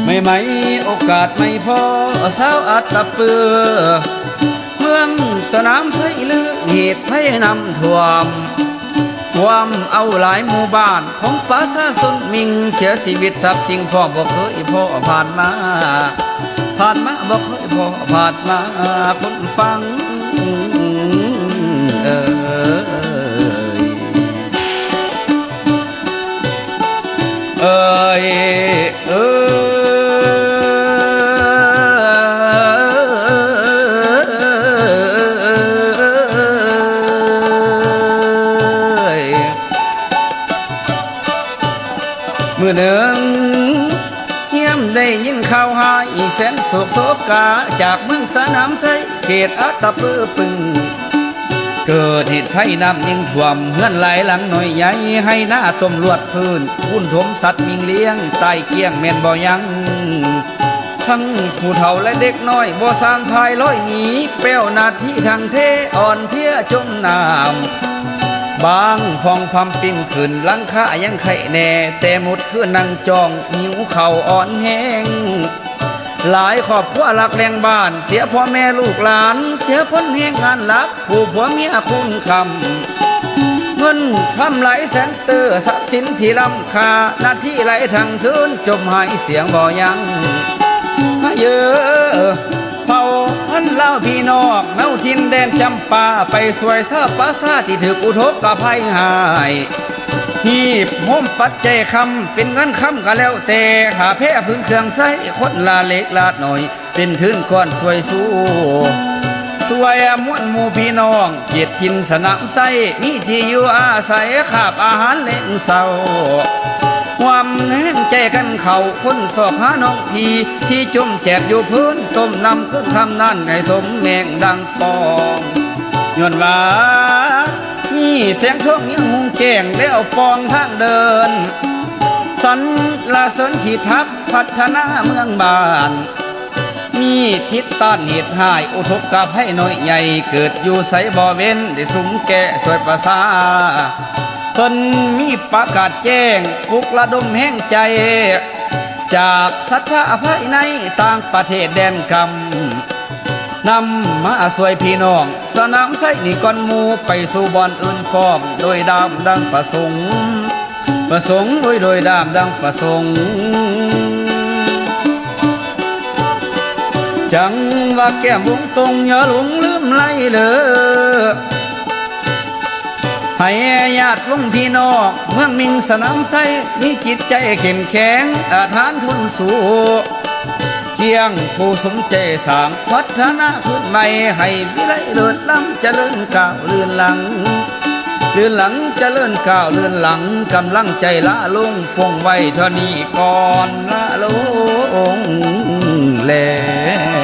ไม่โอกาสไม่พอสาวอัตตะเปือเมืองสนามไสลือเหตุภัยนำท่วมความเอาหลายหมู่บ้านของประชาชนมิงเสียชีวิตทรัพย์จริงพ่อบอกเคยพ่อผ่านมาบอกเคยพ่อผ่านมาคนฟังเมื่อหนึ่งเยี่ยมได้ยินข่าวหายแสนโศกโศกาจากเมืองสนามไสเขตอัตตปือปึงเกิดเหตุภัยน้ำยิ่งท่วมเฮือนหลายหลังหน่อยใหญ่ให้หน้าต้มลวดพื้นพุ่นถมสัตว์มิงเลี้ยงใต้เกี้ยงแม่นบ่ยังทั้งผู้เฒ่าและเด็กน้อยบ่สร้างพายร้อยหนีแป้วนาทีทางเทอ่อนเพียจมน้ำบางพองพำปิ้งขึ้นหลังคายังไข่แน่แต่หมดคือนั่งจองหิวเข่าอ่อนแห้งหลายครอบครัวหลักแรงบ้านเสียพ่อแม่ลูกหลานเสียคนเฮียงงานหลักผู้ผัวเมียคุณคำเงินคำไหลแสนเตอร์ทรัพย์สินที่ล้ำค่าหน้าที่ไหลทางทุนจมหายเสียงบ่ยังเยอะเผาพันเล่าพี่นอกเมาทินแดนจำปาไปสวยซาปาซาที่ถึกอุทกกะภัยหายหีบห้มปัดใจคำเป็นเงินคำก็แล้วแต่หาแพ้พื้นเครื่องใส่คนลาเล็กลาดหน่อยเป็นทื่นก้อนสวยสู้สวยม้วนหมู่พี่น้องเกียรติกินสนามไส้มีที่อยู่อาศัยขาบอาหารเล่งเศร้าความแน่นใจกันเขาคนสอบหาน้องพีที่จมแจกอยู่พื้นต้มนำขึ้นคำนั้นให้สมแมงดังปองย้อนว่านี่เสียงท่วงยังหงแจ้งแล้วปองทางเดินสันลาสนขีทับพัฒนาเมืองบ้านมีทิศต้านเหตุหายอุทกกะภัยน้อยใหญ่เกิดอยู่ใสบ่อเว้นได้สุมแก่สวยประสาเพิ่นมีประกาศแจ้งปลุกระดมแห่งใจจากศรัทธาภายในต่างประเทศแดนกำนำมาสวยพี่น้องสนามไสนี่ก่อนหมู่ไปสู่บอนอื่นพร้อมโดยดามดังประสงค์โดยดามดังประสงค์จังว่าแก้มวงตรงอย่าหลงลืมไหลเลยให้ญาติลุงพี่น้องเมืองมิงสนามไสมีจิตใจเข้มแข็งอาถรรพ์ทุนสู้เคียงผู้สมใจสร้างพัฒนาขึ้นใหม่ให้วิไลเลื่อนล้ำเจริญก้าวเลื่อนหลังเจริญก้าวเลื่อนหลังกำลังใจละลงพวงไว้เท่านี้ก่อนละลงแล้ว